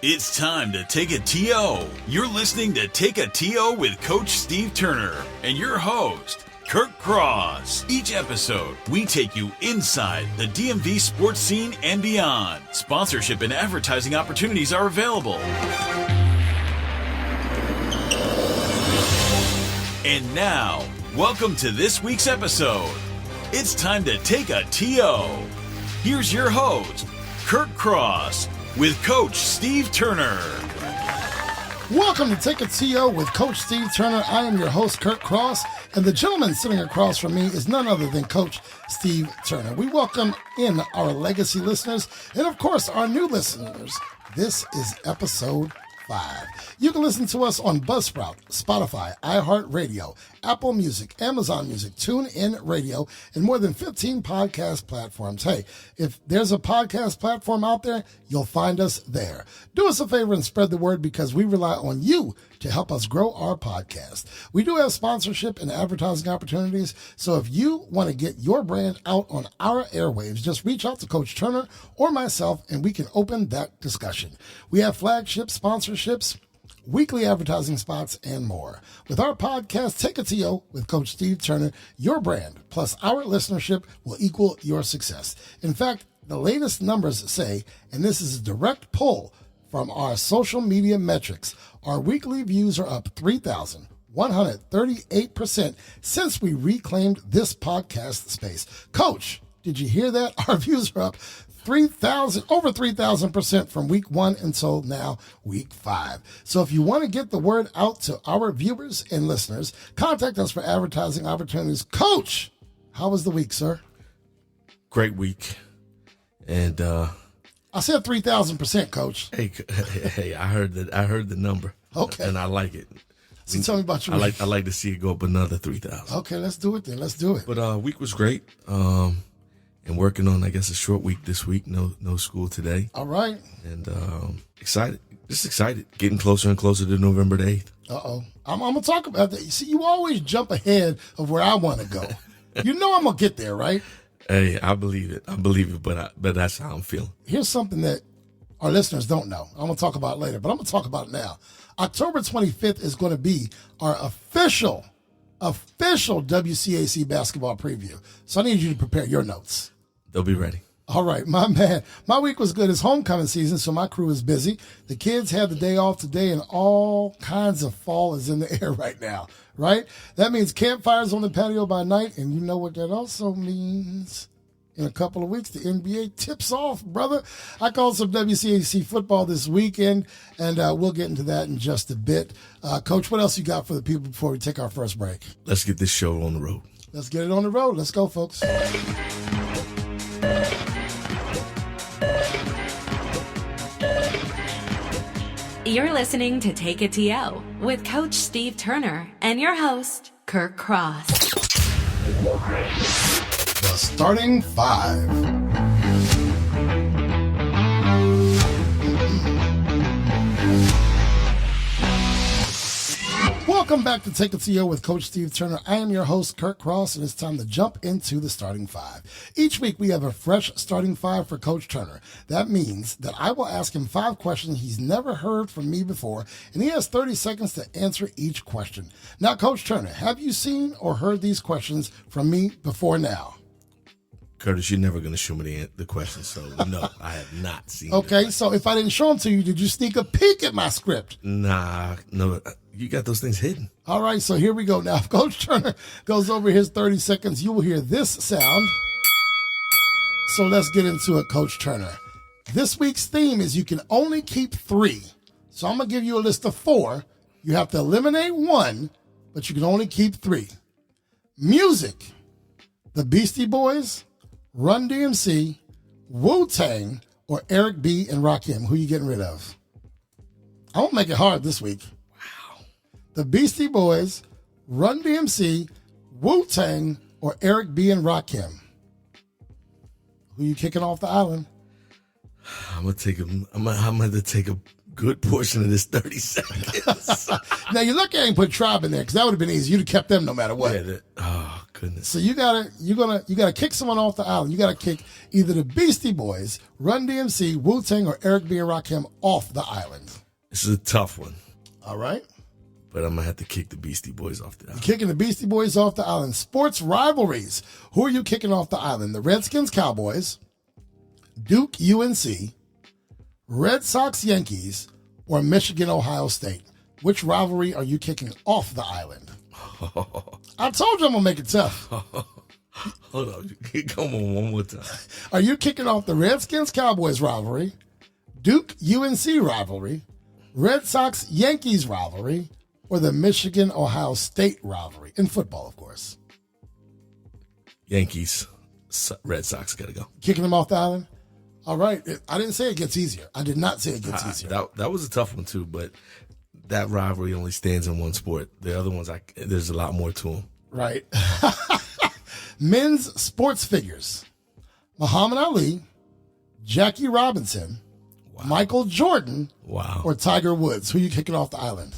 It's time to take a TO. You're listening to Take a TO with Coach Steve Turner and your host, Kurt Cross. Each episode, we take you inside the DMV sports scene and beyond. Sponsorship and advertising opportunities are available. And now, welcome to this week's episode. It's time to take a TO. Here's your host, Kurt Cross, with Coach Steve Turner. Welcome to Take a TO with Coach Steve Turner. I am your host, Kurt Cross, and the gentleman sitting across from me is none other than Coach Steve Turner. We welcome in our legacy listeners and, of course, our new listeners. This is episode 5. You can listen to us on Buzzsprout, Spotify, iHeartRadio, Apple Music, Amazon Music, TuneIn Radio, and more than 15 podcast platforms. Hey, if there's a podcast platform out there, you'll find us there. Do us a favor and spread the word because we rely on you to help us grow our podcast. We do have sponsorship and advertising opportunities, so if you want to get your brand out on our airwaves, just reach out to Coach Turner or myself and we can open that discussion. We have flagship sponsorships, weekly advertising spots, and more. With our podcast, Take a TO with Coach Steve Turner, your brand plus our listenership will equal your success. In fact, the latest numbers say, and this is a direct pull from our social media metrics, our weekly views are up 3,138% since we reclaimed this podcast space. Coach, did you hear that? Our views are up over 3,000% from week 1 until now, week 5. So if you want to get the word out to our viewers and listeners, contact us for advertising opportunities. Coach, how was the week, sir? Great week. And I said 3,000%, Coach. Hey, I heard the number. Okay. And I like it. So tell me about your week. I like to see it go up another 3,000. Okay, let's do it then. Let's do it. But week was great. And working on, I guess, a short week this week. No school today. All right. And excited. Just excited. Getting closer and closer to November the 8th. Uh-oh. I'm going to talk about that. You see, you always jump ahead of where I want to go. You know I'm going to get there, right? Hey, I believe it, but that's how I'm feeling. Here's something that our listeners don't know. I'm going to talk about it later, but I'm going to talk about it now. October 25th is going to be our official WCAC basketball preview. So I need you to prepare your notes. They'll be ready. All right, my man. My week was good. It's homecoming season, so my crew is busy. The kids had the day off today, and all kinds of fall is in the air right now, right? That means campfires on the patio by night, and you know what that also means. In a couple of weeks, the NBA tips off, brother. I called some WCAC football this weekend, and we'll get into that in just a bit. Coach, what else you got for the people before we take our first break? Let's get this show on the road. Let's get it on the road. Let's go, folks. You're listening to Take a TO with Coach Steve Turner and your host, Kurt Cross. The starting 5. Welcome back to Take a TO with Coach Steve Turner. I am your host, Kurt Cross, and it's time to jump into the starting 5. Each week, we have a fresh starting 5 for Coach Turner. That means that I will ask him 5 questions he's never heard from me before, and he has 30 seconds to answer each question. Now, Coach Turner, have you seen or heard these questions from me before now? Curtis, you're never going to show me the questions, so no, I have not seen Okay, so if I didn't show them to you, did you sneak a peek at my script? Nah, no, you got those things hidden. All right, so here we go. Now, if Coach Turner goes over his 30 seconds, you will hear this sound. So let's get into it, Coach Turner. This week's theme is you can only keep 3. So I'm going to give you a list of 4. You have to eliminate 1, but you can only keep 3. Music, the Beastie Boys, Run DMC, Wu-Tang, or Eric B. and Rakim. Who you getting rid of? I won't make it hard this week. Wow. The Beastie Boys, Run DMC, Wu-Tang, or Eric B. and Rakim. Who you kicking off the island? I'm gonna take a good portion of this 30 seconds. Now you're lucky I ain't put Tribe in there because that would have been easy. You'd have kept them no matter what. Oh goodness. So you gotta kick someone off the island. You gotta kick either the Beastie Boys, Run DMC, Wu-Tang, or Eric B. and Rakim off the island. This is a tough one. All right. But I'm going to have to kick the Beastie Boys off the island. Kicking the Beastie Boys off the island. Sports rivalries. Who are you kicking off the island? The Redskins, Cowboys, Duke, UNC, Red Sox, Yankees, or Michigan, Ohio State? Which rivalry are you kicking off the island? I told you I'm going to make it tough. Hold on. Come on one more time. Are you kicking off the Redskins, Cowboys rivalry, Duke, UNC rivalry, Red Sox, Yankees rivalry, or the Michigan, Ohio State rivalry? In football, of course. Yankees, Red Sox got to go. Kicking them off the island? All right. I didn't say it gets easier. I did not say it gets easier. That was a tough one, too, but that rivalry only stands in one sport. The other ones, there's a lot more to them. Right. Men's sports figures. Muhammad Ali, Jackie Robinson, Wow. Michael Jordan, Wow. or Tiger Woods. Who are you kicking off the island?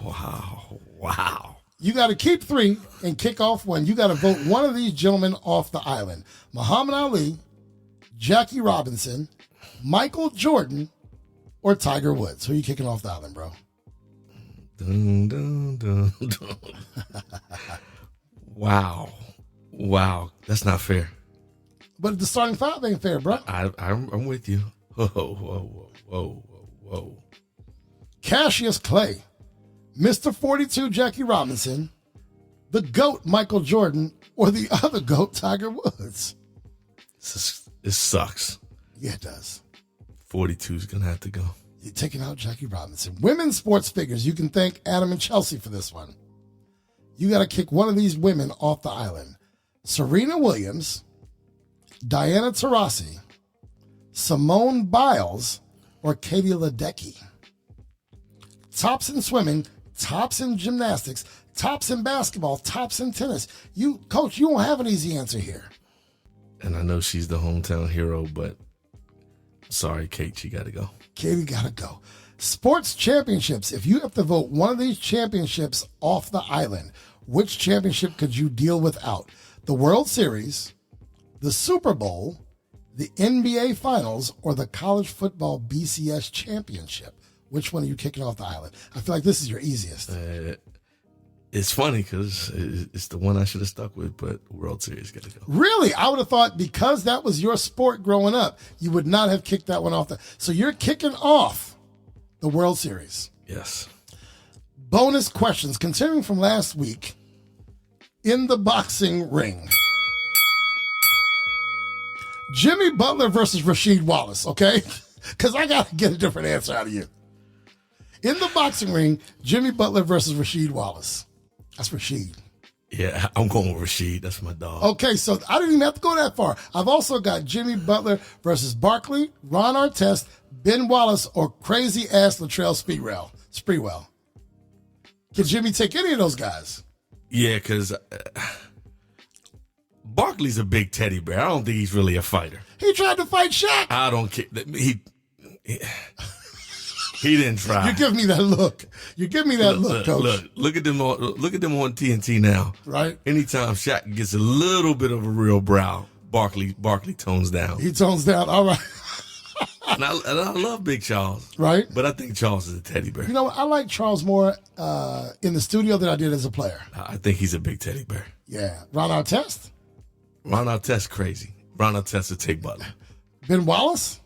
Wow. You got to keep 3 and kick off 1. You got to vote one of these gentlemen off the island. Muhammad Ali, Jackie Robinson, Michael Jordan, or Tiger Woods. Who are you kicking off the island, bro? Dun, dun, dun, dun. Wow. That's not fair. But the starting 5 ain't fair, bro. I'm with you. Whoa. Cassius Clay, Mr. 42 Jackie Robinson, the GOAT Michael Jordan, or the other GOAT Tiger Woods? It sucks. Yeah, it does. 42 is going to have to go. You're taking out Jackie Robinson. Women's sports figures. You can thank Adam and Chelsea for this one. You got to kick one of these women off the island. Serena Williams, Diana Taurasi, Simone Biles, or Katie Ledecky? Tops in swimming, tops in gymnastics, tops in basketball, tops in tennis. Coach, you won't have an easy answer here. And I know she's the hometown hero, but sorry, Kate, you got to go. Katie got to go. Sports championships. If you have to vote one of these championships off the island, which championship could you deal without? The World Series, the Super Bowl, the NBA Finals, or the college football BCS championship? Which one are you kicking off the island? I feel like this is your easiest. It's funny because it's the one I should have stuck with, but World Series got to go. Really? I would have thought because that was your sport growing up, you would not have kicked that one off. So you're kicking off the World Series. Yes. Bonus questions, continuing from last week. In the boxing ring. Jimmy Butler versus Rasheed Wallace, okay? Because I got to get a different answer out of you. In the boxing ring, Jimmy Butler versus Rasheed Wallace. That's Rasheed. Yeah, I'm going with Rasheed. That's my dog. Okay, so I didn't even have to go that far. I've also got Jimmy Butler versus Barkley, Ron Artest, Ben Wallace, or crazy-ass Latrell Sprewell. Can Jimmy take any of those guys? Yeah, because Barkley's a big teddy bear. I don't think he's really a fighter. He tried to fight Shaq. I don't care. He didn't try. You give me that look. You give me that look, Coach. Look at them on TNT now. Right. Anytime Shaq gets a little bit of a real brow, Barkley tones down. He tones down. All right. And I love Big Charles. Right. But I think Charles is a teddy bear. You know what? I like Charles more in the studio than I did as a player. I think he's a big teddy bear. Yeah. Ron Artest? Ron Artest crazy. Ron Artest will take Butler. Ben Wallace?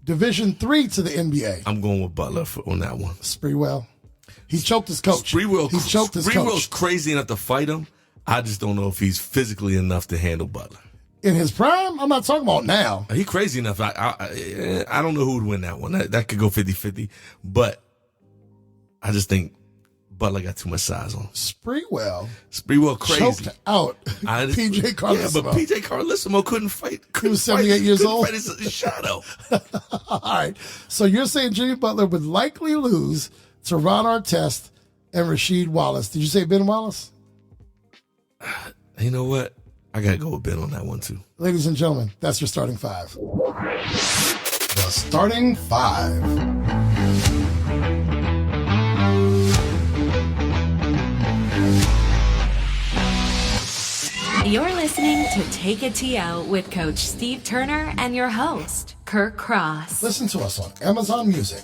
Division III to the NBA. I'm going with Butler on that one. Sprewell. He choked his coach. Sprewell's crazy enough to fight him. I just don't know if he's physically enough to handle Butler. In his prime? I'm not talking about now. He's crazy enough. I don't know who would win that one. That could go 50-50. But I just think Butler got too much size on him. Sprewell crazy. Choked out P.J. Carlissimo. Yeah, but P.J. Carlissimo couldn't fight. He was 78 years old. Fight his shadow. All right. So you're saying Jimmy Butler would likely lose to Ron Artest and Rasheed Wallace. Did you say Ben Wallace? You know what? I got to go with Ben on that one, too. Ladies and gentlemen, that's your starting 5. The starting 5. You're listening to Take a TO with Coach Steve Turner and your host, Kirk Cross. Listen to us on Amazon Music,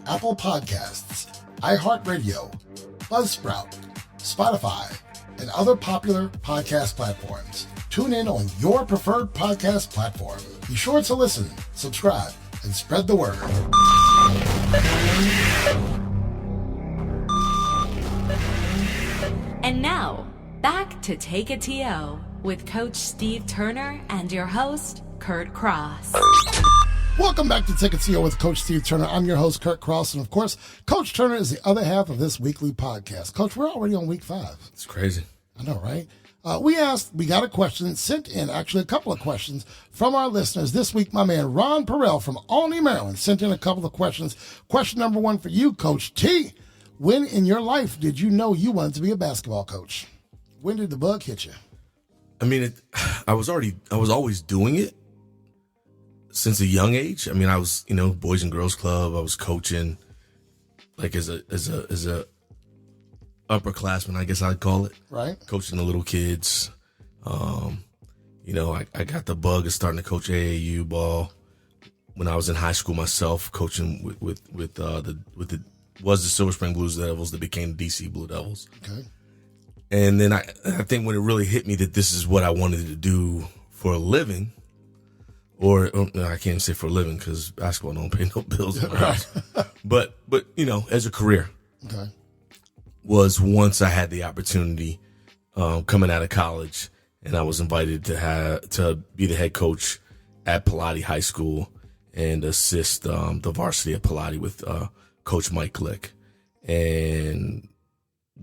Apple Podcasts, iHeartRadio, Buzzsprout, Spotify, and other popular podcast platforms. Tune in on your preferred podcast platform. Be sure to listen, subscribe, and spread the word. And now, back to Take a TO with Coach Steve Turner and your host, Kurt Cross. Welcome back to Take a TO with Coach Steve Turner. I'm your host, Kurt Cross, and of course, Coach Turner is the other half of this weekly podcast. Coach, we're already on week 5. It's crazy. I know, right? We got a question sent in, actually a couple of questions from our listeners. This week, my man Ron Perrell from Albany, Maryland, sent in a couple of questions. Question number 1 for you, Coach T. When in your life did you know you wanted to be a basketball coach? When did the bug hit you? I mean, I was always doing it since a young age. I mean, I was, Boys and Girls Club. I was coaching, like as a upperclassman, I guess I'd call it. Right. Coaching the little kids. I got the bug of starting to coach AAU ball when I was in high school myself, coaching with the Silver Spring Blue Devils that became the DC Blue Devils. Okay. And then I think when it really hit me that this is what I wanted to do for a living, or I can't even say for a living because basketball don't pay no bills. Right. But as a career. Okay. Was once I had the opportunity coming out of college, and I was invited to be the head coach at Pilate High School and assist the varsity at Pilate with Coach Mike Glick. And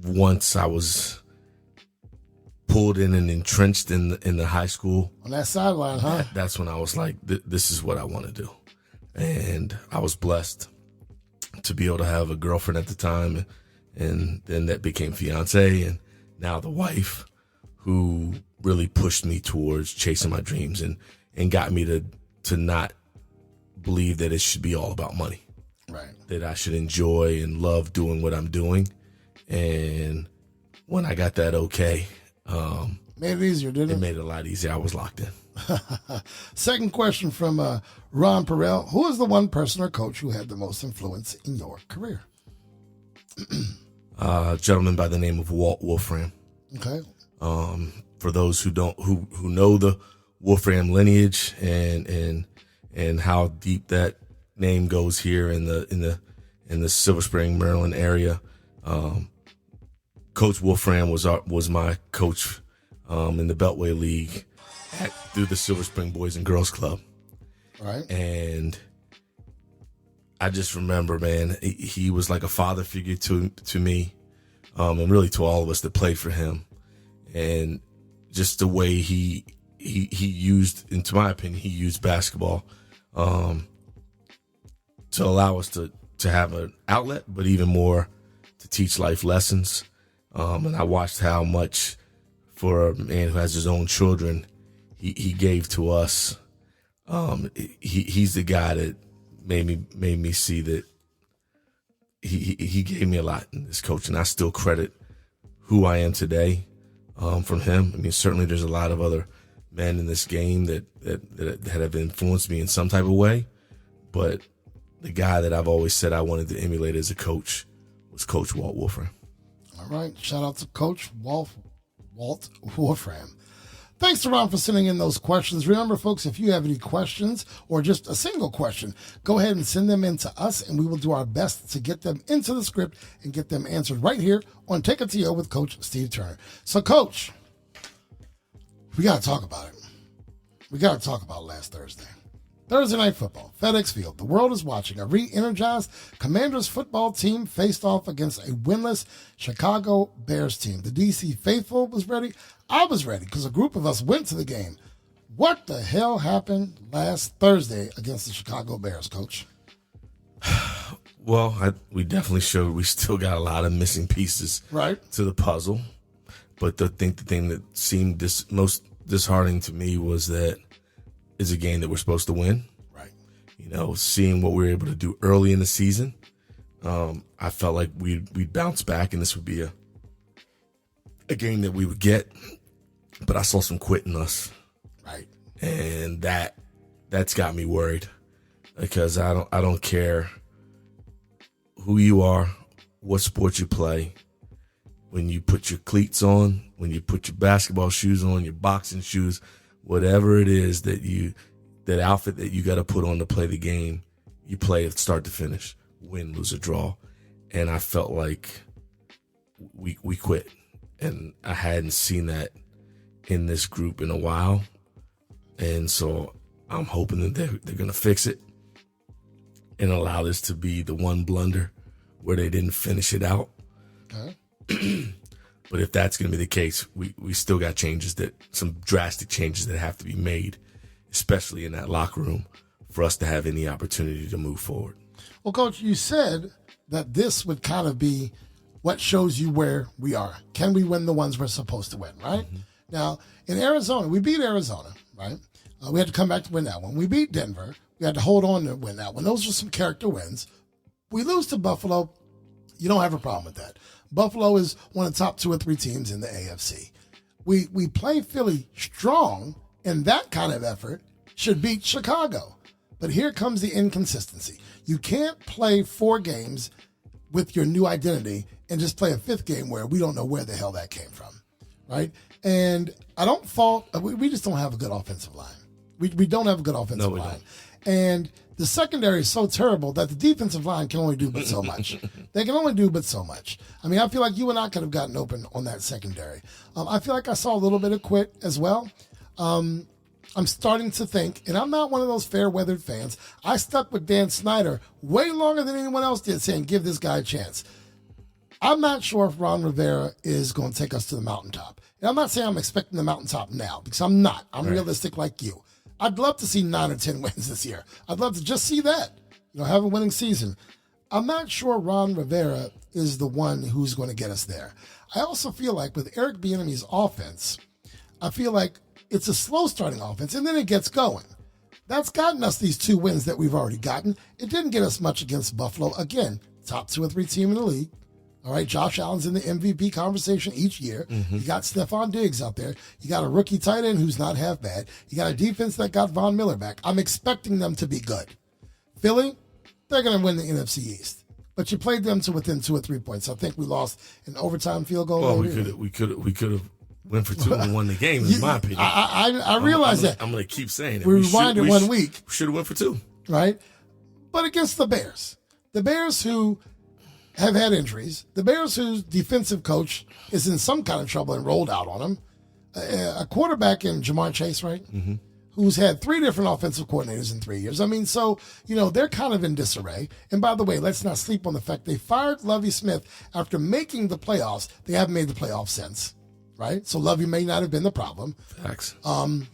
once I was pulled in and entrenched in the high school on that sideline, huh? That's when I was like, this is what I want to do. And I was blessed to be able to have a girlfriend at the time. And then that became fiance, and now the wife, who really pushed me towards chasing my dreams and got me to not believe that it should be all about money. Right. That I should enjoy and love doing what I'm doing. And when I got that okay, made it easier, didn't it? It made it a lot easier. I was locked in. Second question from Ron Perrell. Who is the one person or coach who had the most influence in your career? A gentleman by the name of Walt Wolfram. Okay. For those who know the Wolfram lineage and how deep that name goes here in the Silver Spring, Maryland area, Coach Wolfram was my coach in the Beltway League through the Silver Spring Boys and Girls Club. Right. And I just remember, man, he was like a father figure to me, and really to all of us that played for him. And just the way he used, in my opinion, he used basketball to allow us to have an outlet, but even more to teach life lessons. And I watched how much, for a man who has his own children, he gave to us. He's the guy that made me see that he gave me a lot in this coach, and I still credit who I am today from him. I mean, certainly there's a lot of other men in this game that have influenced me in some type of way, but the guy that I've always said I wanted to emulate as a coach was Coach Walt Wolfram. All right, shout out to Coach Walt Wolfram. Thanks to Ron for sending in those questions. Remember, folks, if you have any questions or just a single question, go ahead and send them in to us, and we will do our best to get them into the script and get them answered right here on Take a TO with Coach Steve Turner. So, Coach, we got to talk about it. We got to talk about last Thursday. Thursday Night Football, FedEx Field. The world is watching. A re-energized Commanders football team faced off against a winless Chicago Bears team. The DC faithful was ready. I was ready because a group of us went to the game. What the hell happened last Thursday against the Chicago Bears, Coach? Well, we definitely showed we still got a lot of missing pieces to the puzzle. But I think the thing that seemed most disheartening to me was that it's a game that we're supposed to win. Right. Seeing what we were able to do early in the season, I felt like we'd bounce back, and this would be a game that we would get. but I saw some quitting-ness. Right. And that's got me worried because I don't care who you are, what sport you play. When you put your cleats on, when you put your basketball shoes on, your boxing shoes, whatever it is that outfit that you got to put on to play the game, you play it start to finish, win, lose, or draw. And I felt like we quit. And I hadn't seen that in this group in a while. And so I'm hoping that they're going to fix it and allow this to be the one blunder where they didn't finish it out. Okay. But if that's going to be the case, we still got some drastic changes that have to be made, especially in that locker room, for us to have any opportunity to move forward. Well, Coach, you said that this would kind of be what shows you where we are. Can we win the ones we're supposed to win, right? Mm-hmm. Now, in Arizona, we beat Arizona, right? We had to come back to win that one. We beat Denver. We had to hold on to win that one. Those are some character wins. We lose to Buffalo. You don't have a problem with that. Buffalo is one of the top 2 or 3 teams in the AFC. We play Philly strong, and that kind of effort should beat Chicago. But here comes the inconsistency. You can't play 4 games with your new identity and just play a 5th game where we don't know where the hell that came from, right? And I don't fault – we just don't have a good offensive line. We don't have a good offensive line. And the secondary is so terrible that the defensive line can only do but so much. They can only do but so much. I mean, I feel like you and I could have gotten open on that secondary. I feel like I saw a little bit of quit as well. I'm starting to think, and I'm not one of those fair-weathered fans. I stuck with Dan Snyder way longer than anyone else did, saying, give this guy a chance. I'm not sure if Ron Rivera is going to take us to the mountaintop. And I'm not saying I'm expecting the mountaintop now, because I'm not. I'm realistic like you. I'd love to see 9 or 10 wins this year. I'd love to just see that, have a winning season. I'm not sure Ron Rivera is the one who's going to get us there. I also feel like with Eric Bieniemy's offense, I feel like it's a slow starting offense, and then it gets going. That's gotten us these 2 wins that we've already gotten. It didn't get us much against Buffalo. Again, top 2 or 3 team in the league. All right, Josh Allen's in the MVP conversation each year. Mm-hmm. You got Stephon Diggs out there. You got a rookie tight end who's not half bad. You got a defense that got Von Miller back. I'm expecting them to be good. Philly, they're going to win the NFC East. But you played them to within 2 or 3 points. I think we lost an overtime field goal. Well, we could have went for 2 and won the game, in my opinion. I realize that. I'm going to keep saying it. We rewinded 1 week. Should have went for 2. Right? But against the Bears who have had injuries, the Bears whose defensive coach is in some kind of trouble and rolled out on them, a quarterback in Jamar Chase, right? Mm-hmm. Who's had 3 different offensive coordinators in 3 years. I mean, so, they're kind of in disarray. And by the way, let's not sleep on the fact they fired Lovie Smith after making the playoffs. They haven't made the playoffs since, right? So Lovie may not have been the problem. Facts. I'm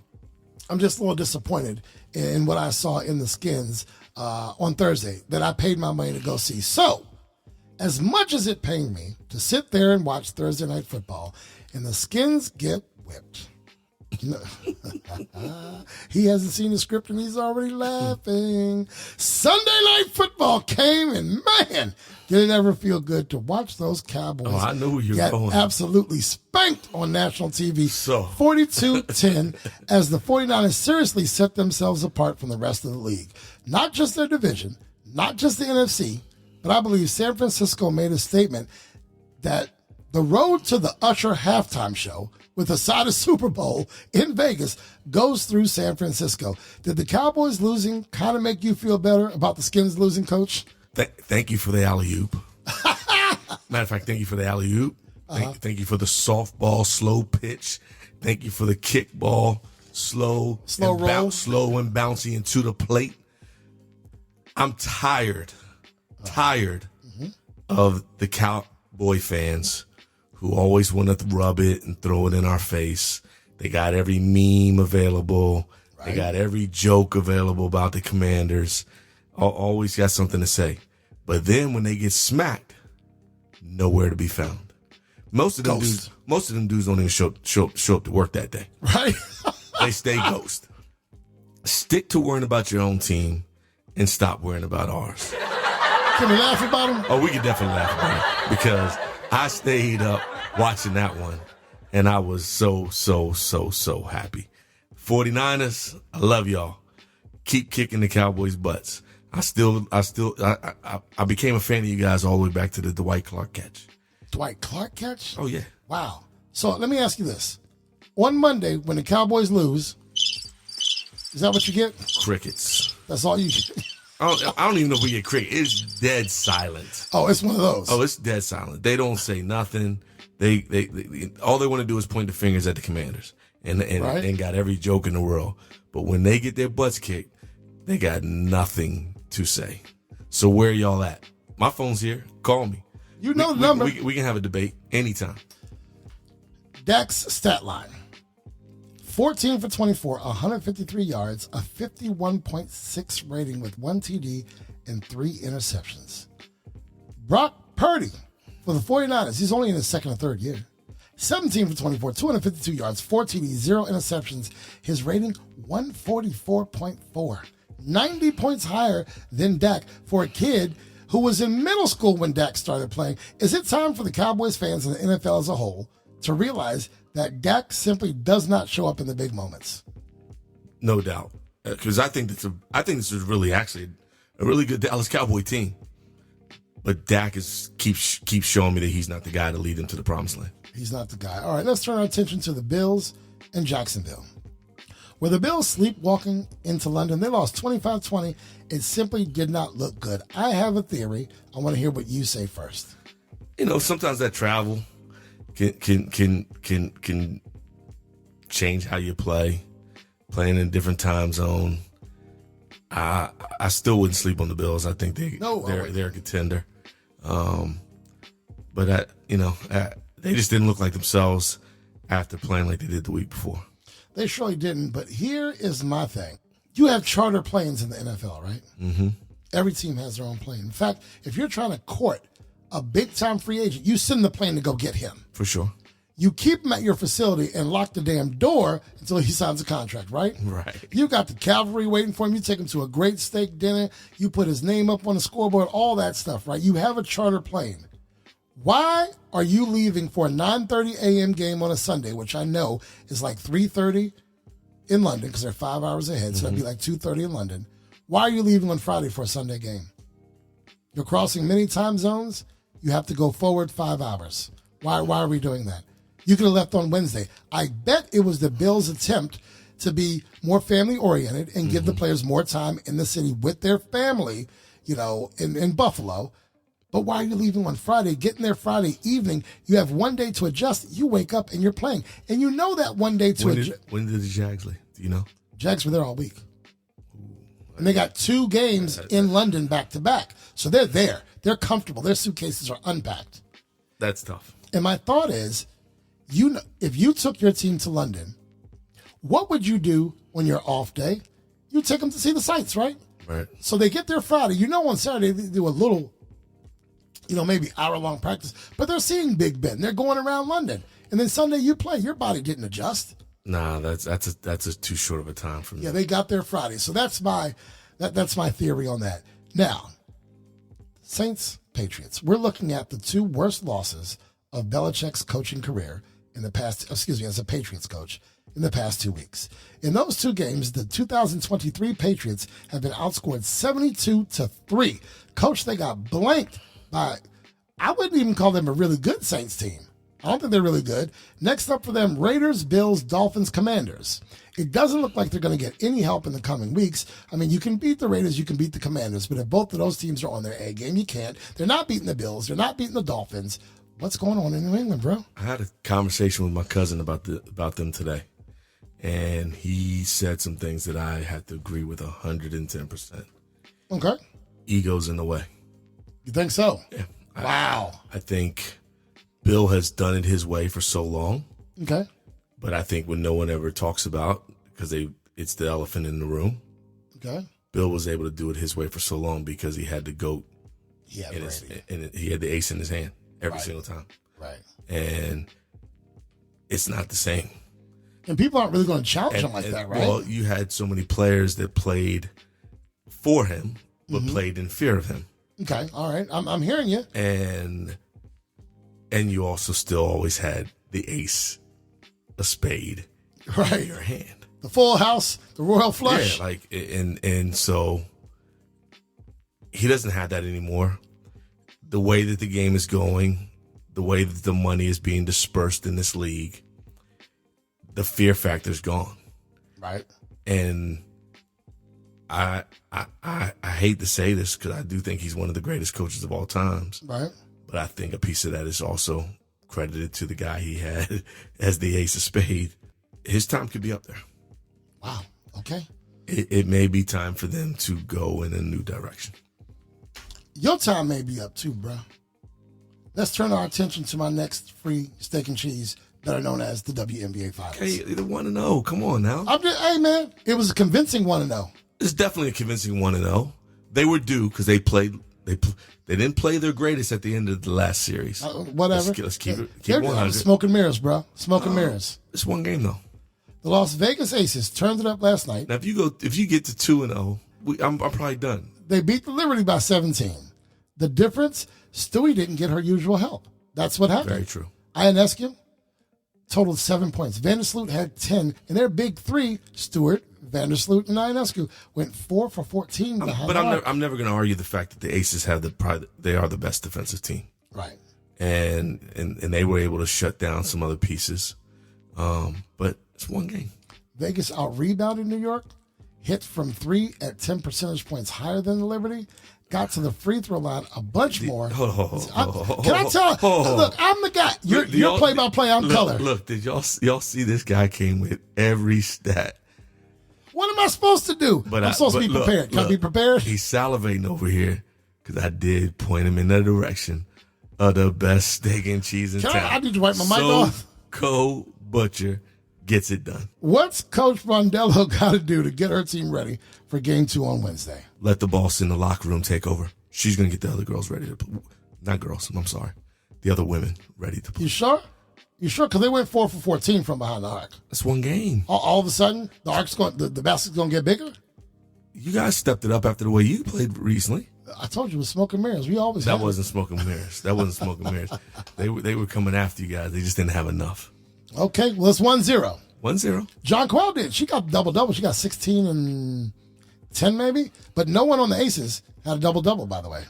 just a little disappointed in what I saw in the Skins on Thursday that I paid my money to go see. So, as much as it pained me to sit there and watch Thursday Night Football and the Skins get whipped. He hasn't seen the script and he's already laughing. Sunday Night Football came and, man, did it ever feel good to watch those Cowboys I knew where you were going. Absolutely spanked on national TV. So 42-10 as the 49ers seriously set themselves apart from the rest of the league. Not just their division, not just the NFC, but I believe San Francisco made a statement that the road to the Usher halftime show with a side of Super Bowl in Vegas goes through San Francisco. Did the Cowboys losing kind of make you feel better about the Skins losing, Coach? Thank you for the alley-oop. Matter of fact, thank you for the alley-oop. Thank you for the softball slow pitch. Thank you for the kickball slow and bouncy into the plate. I'm tired of the Cowboy fans who always want to rub it and throw it in our face. They got every meme available. Right. They got every joke available about the Commanders. Always got something to say. But then when they get smacked, nowhere to be found. Most of them dudes don't even show up to work that day. Right. They stay ghost. Stick to worrying about your own team and stop worrying about ours. Can we laugh about them? Oh, we can definitely laugh about it because I stayed up watching that one And I was so happy. 49ers, I love y'all. Keep kicking the Cowboys' butts. I became a fan of you guys all the way back to the Dwight Clark catch. Dwight Clark catch? Oh, yeah. Wow. So let me ask you this. On Monday, when the Cowboys lose, is that what you get? Crickets. That's all you get? I don't even know if we get crickets. It's dead silent. Oh, it's one of those. Oh, it's dead silent. They don't say nothing. They all they want to do is point the fingers at the Commanders and got every joke in the world. But when they get their butts kicked, they got nothing to say. So where y'all at? My phone's here. Call me. You know the number. We can have a debate anytime. Dak's stat line. 14 for 24, 153 yards, a 51.6 rating with 1 TD and 3 interceptions. Brock Purdy for the 49ers. He's only in his second or third year. 17 for 24, 252 yards, 4 TDs, 0 interceptions. His rating, 144.4. 90 points higher than Dak for a kid who was in middle school when Dak started playing. Is it time for the Cowboys fans and the NFL as a whole to realize that Dak simply does not show up in the big moments? No doubt. Because I think this is really actually a really good Dallas Cowboy team. But Dak keeps showing me that he's not the guy to lead them to the promised land. He's not the guy. All right, let's turn our attention to the Bills and Jacksonville. Where the Bills sleepwalking into London, they lost 25-20. It simply did not look good. I have a theory. I want to hear what you say first. Sometimes that travel can change how you play. Playing in a different time zone. I still wouldn't sleep on the Bills. I think they're a contender. But they just didn't look like themselves after playing like they did the week before. They surely didn't, but here is my thing. You have charter planes in the NFL, right? Mm-hmm. Every team has their own plane. In fact, if you're trying to court a big-time free agent, you send the plane to go get him. For sure. You keep him at your facility and lock the damn door until he signs a contract, right? Right. You got the cavalry waiting for him. You take him to a great steak dinner. You put his name up on the scoreboard, all that stuff, right? You have a charter plane. Why are you leaving for a 9:30 a.m. game on a Sunday, which I know is like 3:30 in London because they're 5 hours ahead, so that'd be like 2:30 in London. Why are you leaving on Friday for a Sunday game? You're crossing many time zones. You have to go forward 5 hours. Why are we doing that? You could have left on Wednesday. I bet it was the Bills' attempt to be more family-oriented and give the players more time in the city with their family, in Buffalo. But why are you leaving on Friday? Getting there Friday evening, you have 1 day to adjust. You wake up and you're playing. And you know that 1 day to adjust. When did the Jags leave? Do you know? Jags were there all week. And they got 2 games in London back-to-back. So they're there. They're comfortable. Their suitcases are unpacked. That's tough. And my thought is, if you took your team to London, what would you do on your off day? You take them to see the sights, right? Right. So they get there Friday. On Saturday they do a little, maybe hour-long practice, but they're seeing Big Ben. They're going around London. And then Sunday you play. Your body didn't adjust. Nah, that's too short of a time for me. Yeah, they got there Friday. So that's my theory on that. Now, Saints, Patriots. We're looking at the 2 worst losses of Belichick's coaching career as a Patriots coach in the past 2 weeks. In those 2 games, the 2023 Patriots have been outscored 72-3. Coach, they got blanked by, I wouldn't even call them a really good Saints team. I don't think they're really good. Next up for them, Raiders, Bills, Dolphins, Commanders. It doesn't look like they're going to get any help in the coming weeks. I mean, you can beat the Raiders, you can beat the Commanders, but if both of those teams are on their A game, you can't. They're not beating the Bills. They're not beating the Dolphins. What's going on in New England, bro? I had a conversation with my cousin about them today, and he said some things that I had to agree with 110%. Okay. Ego's in the way. You think so? Yeah. Wow. I think Bill has done it his way for so long. Okay. But I think when no one ever talks about, because it's the elephant in the room. Okay. Bill was able to do it his way for so long because he had the GOAT. He had and he had the ace in his hand every single time. Right. And it's not the same. And people aren't really going to challenge him like that, right? Well, you had so many players that played for him, but played in fear of him. Okay. All right. I'm hearing you. And you also still always had the ace a spade right in your hand. The full house, the royal flush. Yeah, like and so he doesn't have that anymore. The way that the game is going, the way that the money is being dispersed in this league, the fear factor's gone. Right. And I hate to say this because I do think he's one of the greatest coaches of all times. Right. But I think a piece of that is also credited to the guy he had as the ace of spade. His time could be up there. Wow. Okay. It may be time for them to go in a new direction. Your time may be up too, bro. Let's turn our attention to my next free steak and cheese, better known as the WNBA Finals. Hey, the 1-0. Come on now. Hey, man, it was a convincing 1-0. It's definitely a convincing 1-0. They were due because they didn't play their greatest at the end of the last series. Whatever. Let's keep it 100. Smoke and mirrors, bro. Smoke and mirrors. It's one game though. The Las Vegas Aces turned it up last night. Now if you get to 2-0, I'm probably done. They beat the Liberty by 17. The difference, Stewie didn't get her usual help. That's what happened. Very true. Ionescu totaled 7 points. Vandersloot had 10. And their big three, Stewart, Vandersloot, and Ionescu, went 4 for 14 behind. But I'm never going to argue the fact that the Aces have they are the best defensive team. Right. And they were able to shut down some other pieces. But it's one game. Vegas out-rebounded New York, hit from 3 at 10 percentage points higher than the Liberty, got to the free throw line a bunch more. Can I tell? Look, I'm the guy. You're play-by-play. I'm color. Look, did y'all see this guy came with every stat? What am I supposed to do? I'm supposed to be prepared. Can I be prepared? He's salivating over here because I did point him in the direction of the best steak and cheese in town. I need to wipe my mic off. Co Butcher gets it done. What's Coach Rondello got to do to get her team ready for Game 2 on Wednesday? Let the boss in the locker room take over. She's going to get the other girls ready to not girls, I'm sorry. The other women ready to play. You sure? You sure? Because they went 4 for 14 from behind the arc. That's one game. All of a sudden, the basket's going to get bigger? You guys stepped it up after the way you played recently. I told you it was smoke and mirrors. We always That wasn't smoke and mirrors. That wasn't smoke and mirrors. They were coming after you guys. They just didn't have enough. Okay, well, it's 1-0. 1-0. John Quell did. She got double-double. She got 16 and 10 maybe. But no one on the Aces had a double-double, by the way.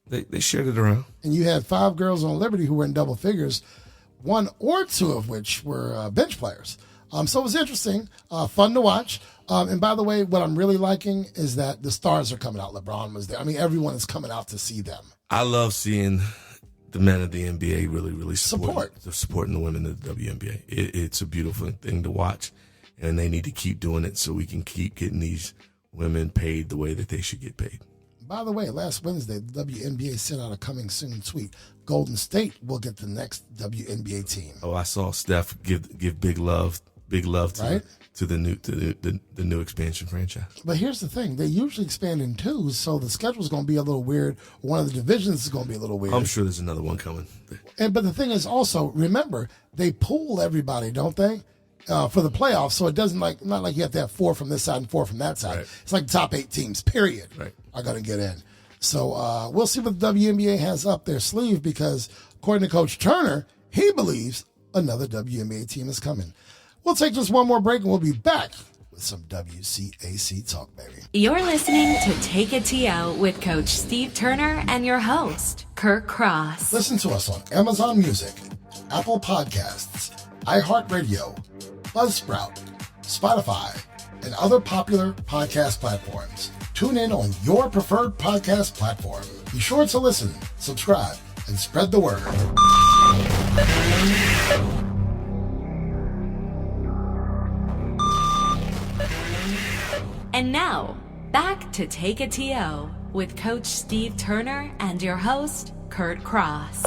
They shared it around. And you had 5 girls on Liberty who were in double figures, 1 or 2 of which were bench players. So it was interesting, fun to watch. And by the way, what I'm really liking is that the stars are coming out. LeBron was there. I mean, everyone is coming out to see them. I love seeing the men of the NBA really supporting the women of the WNBA. It's a beautiful thing to watch, and they need to keep doing it so we can keep getting these women paid the way that they should get paid. By the way, last Wednesday, the WNBA sent out a coming soon tweet. Golden State will get the next WNBA team. Oh, I saw Steph give big love to the new expansion franchise. But here's the thing. They usually expand in 2s, so the schedule's going to be a little weird. One of the divisions is going to be a little weird. I'm sure there's another one coming. But the thing is also, remember, they pool everybody, don't they, for the playoffs, so it doesn't not like you have to have 4 from this side and 4 from that side. Right. It's like the top 8 teams, period, are going to get in. So we'll see what the WNBA has up their sleeve because, according to Coach Turner, he believes another WNBA team is coming. We'll take just one more break, and we'll be back with some WCAC talk, baby. You're listening to Take a TO with Coach Steve Turner and your host, Kirk Cross. Listen to us on Amazon Music, Apple Podcasts, iHeartRadio, Buzzsprout, Spotify, and other popular podcast platforms. Tune in on your preferred podcast platform. Be sure to listen, subscribe, and spread the word. And now, back to Take a TO with Coach Steve Turner and your host, Kurt Cross.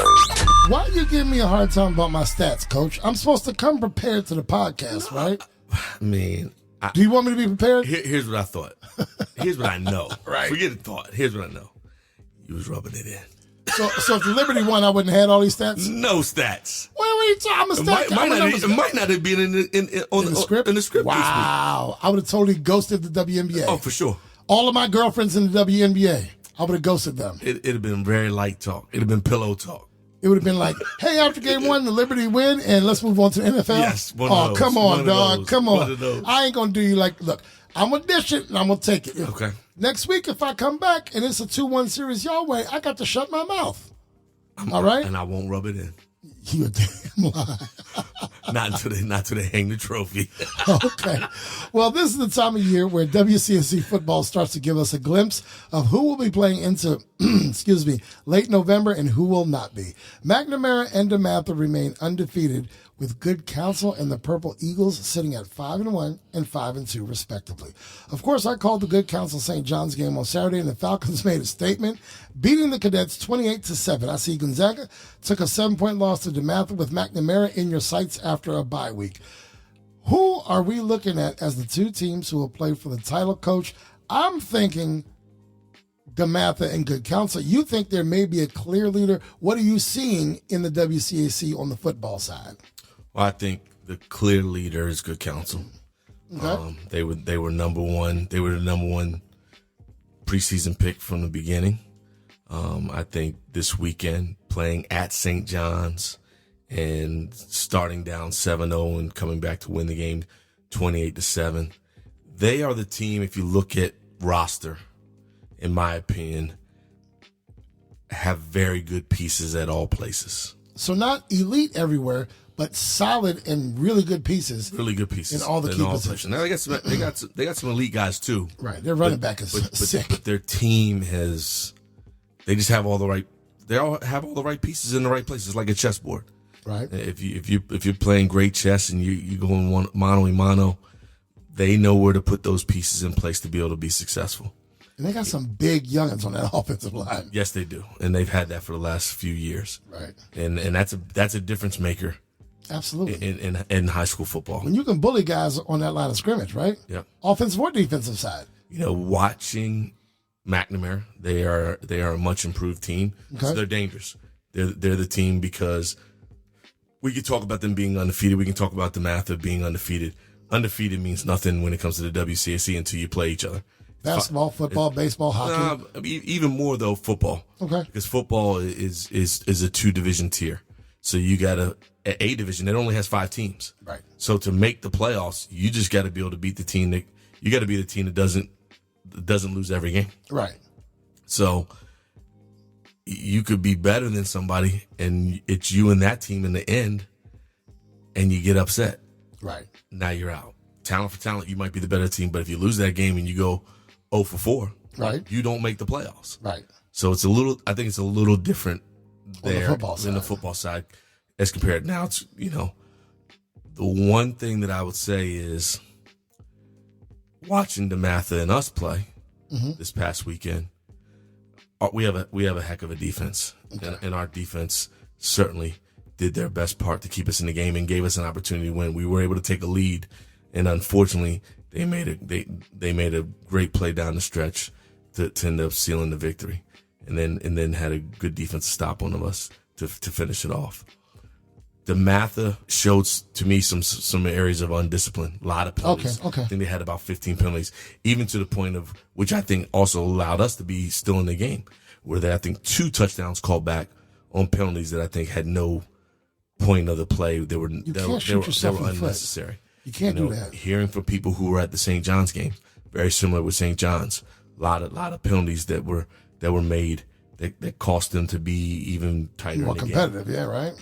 Why are you giving me a hard time about my stats, Coach? I'm supposed to come prepared to the podcast, right? I mean, do you want me to be prepared? Here's what I thought. Here's what I know. Right. Forget the thought. Here's what I know. You was rubbing it in. So if the Liberty won, I wouldn't have had all these stats? No stats. What are you talking? I'm a stat guy. It might not have been in the script. In the script. Wow. I would have totally ghosted the WNBA. Oh, for sure. All of my girlfriends in the WNBA, I would have ghosted them. It'd have been very light talk. It'd have been pillow talk. It would have been like, hey, after game one, the Liberty win, and let's move on to the NFL. Yes, one of those. Come on, One of dog. those. Come One on. of those. I ain't going to do you like, look, I'm going to dish it, and I'm going to take it. Okay. Next week, if I come back and it's a 2-1 series your way, I got to shut my mouth. All right? And I won't rub it in. You a damn lie. Not until they hang the trophy. Okay. Well, this is the time of year where WCSC football starts to give us a glimpse of who will be playing into, late November and who will not be. McNamara and DeMatha remain undefeated with good counsel and the Purple Eagles sitting at 5-1 and 5-2 respectively. Of course, I called the good counsel St. John's game on Saturday, and the Falcons made a statement, beating the Cadets 28-7. I see Gonzaga took a 7-point loss to DeMatha with McNamara in your sights after a bye week. Who are we looking at as the two teams who will play for the title, Coach? I'm thinking DeMatha and good counsel. You think there may be a clear leader. What are you seeing in the WCAC on the football side? Well, I think the clear leader is good counsel. Okay. They were number one. They were the number one preseason pick from the beginning. I think this weekend playing at St. John's and starting down 7-0 and coming back to win the game 28-7. They are the team, if you look at roster, in my opinion, have very good pieces at all places. So not elite everywhere, but solid and really good pieces. Really good pieces in all the key positions. Now they got some elite guys too. Right, their running back is sick. But their team they just have all the right. They all have all the right pieces in the right places, like a chessboard. Right. If you're playing great chess and you go in one mano a mano, they know where to put those pieces in place to be able to be successful. And they got some big youngins on that offensive line. Yes, they do, and they've had that for the last few years. Right. And that's a difference maker. Absolutely. In high school football. When you can bully guys on that line of scrimmage, right? Yeah. Offensive or defensive side. You know, watching McNamara, they are a much improved team. Okay. So they're dangerous. They're the team because we can talk about them being undefeated. We can talk about the math of being undefeated. Undefeated means nothing when it comes to the WCAC until you play each other. Basketball, football, baseball, hockey. Even more though football. Okay. Because football is a 2-division tier. So you got a division that only has 5 teams. Right. So to make the playoffs, you just got to be able to beat the team that doesn't lose every game. Right. So you could be better than somebody, and it's you and that team in the end, and you get upset. Right. Now you're out. Talent for talent, you might be the better team, but if you lose that game and you go 0 for 4, right, you don't make the playoffs. Right. So I think it's a little different there in the football side as compared. Now it's, the one thing that I would say is watching DeMatha and us play this past weekend. We have a heck of a defense, and our defense certainly did their best part to keep us in the game and gave us an opportunity to win. We were able to take a lead, and unfortunately, they made a great play down the stretch to end up sealing the victory, and then had a good defensive stop on us to finish it off. DeMatha showed to me some areas of undiscipline, a lot of penalties. Okay. I think they had about 15 penalties, even to the point of which I think also allowed us to be still in the game, where they, I think 2 touchdowns called back on penalties that I think had no point of the play. They were unnecessary. You can't do that. Hearing from people who were at the St. John's game, very similar with St. John's, a lot of penalties that were made that cost them to be even tighter. More in the competitive, game. Yeah, right.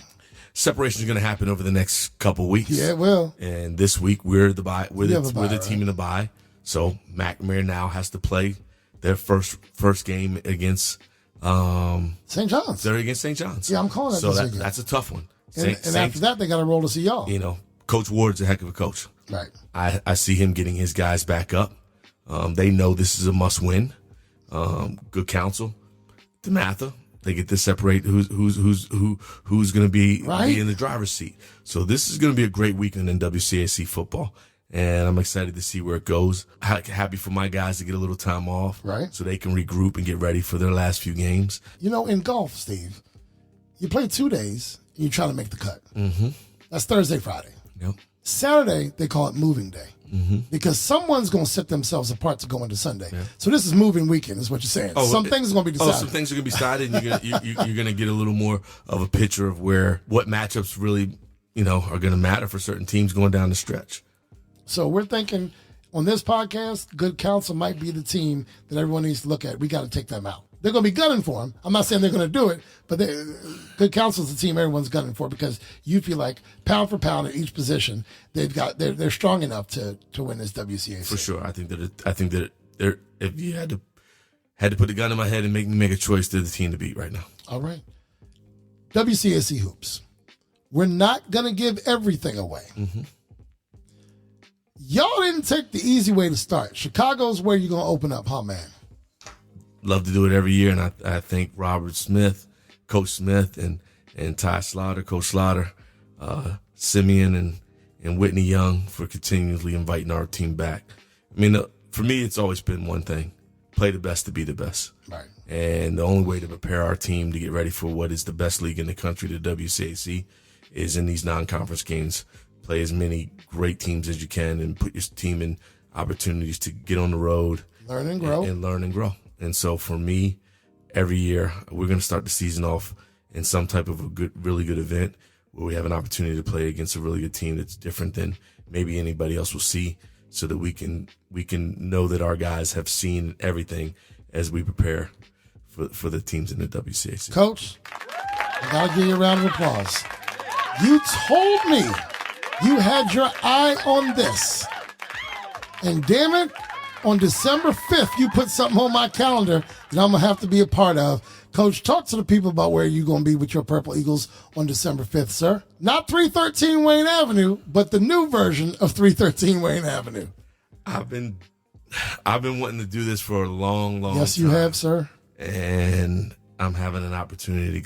Separation is going to happen over the next couple weeks. Yeah, it will. And this week we're the bye. We're the team right? in the bye. So McNamara now has to play their first game against St. John's. They're against St. John's. Yeah, I'm calling that. So this weekend. that's a tough one. And after that, they got to roll to see y'all. Coach Ward's a heck of a coach. Right. I see him getting his guys back up. They know this is a must win. Good counsel. DeMatha. They get to separate who's going to be in the driver's seat. So this is going to be a great weekend in WCAC football, and I'm excited to see where it goes. Happy for my guys to get a little time off, right, so they can regroup and get ready for their last few games. In golf, Steve, you play 2 days and you try to make the cut. Mm-hmm. That's Thursday, Friday. Yep. Saturday, they call it moving day. because someone's going to set themselves apart to go into Sunday. Yeah. So this is moving weekend, is what you're saying. Some things are going to be decided. Some things are going to be decided, and you're going to get a little more of a picture of what matchups really, are going to matter for certain teams going down the stretch. So we're thinking on this podcast, Good Counsel might be the team that everyone needs to look at. We got to take them out. They're going to be gunning for them. I'm not saying they're going to do it, but Good Counsel is the team everyone's gunning for because you feel like pound for pound at each position, they're strong enough to win this WCAC. For sure, I think that if you had to put a gun in my head and make me make a choice, they're the team to beat right now. All right, WCAC hoops. We're not going to give everything away. Mm-hmm. Y'all didn't take the easy way to start. Chicago's where you're going to open up, huh, man? Love to do it every year, and I thank Robert Smith, Coach Smith, and Ty Slaughter, Coach Slaughter, Simeon, and Whitney Young for continually inviting our team back. I mean, for me, it's always been one thing: play the best to be the best. Right. And the only way to prepare our team to get ready for what is the best league in the country, the WCAC, is in these non-conference games. Play as many great teams as you can, and put your team in opportunities to get on the road, learn and grow, and learn and grow. And so for me, every year, we're going to start the season off in some type of really good event where we have an opportunity to play against a really good team that's different than maybe anybody else will see, so that we can know that our guys have seen everything as we prepare for the teams in the WCAC. Coach, I got to give you a round of applause. You told me you had your eye on this. And damn it, on December 5th, you put something on my calendar that I'm going to have to be a part of. Coach, talk to the people about where you're going to be with your Purple Eagles on December 5th, sir. Not 313 Wayne Avenue, but the new version of 313 Wayne Avenue. I've been wanting to do this for a long time. Yes, you have, sir. And I'm having an opportunity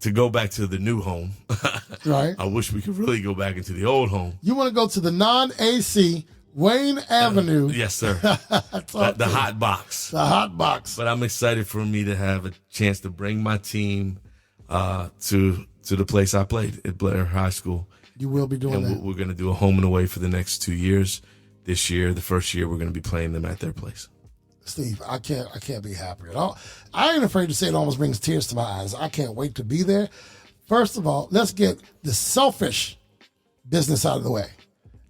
to go back to the new home. Right. I wish we could really go back into the old home. You want to go to the non-AC Wayne Avenue. Yes, sir. The hot box. The hot box. But I'm excited for me to have a chance to bring my team to the place I played at Blair High School. You will be doing that. We're going to do a home and away for the next 2 years. This year, the first year, we're going to be playing them at their place. Steve, I can't be happier at all. I ain't afraid to say it almost brings tears to my eyes. I can't wait to be there. First of all, let's get the selfish business out of the way.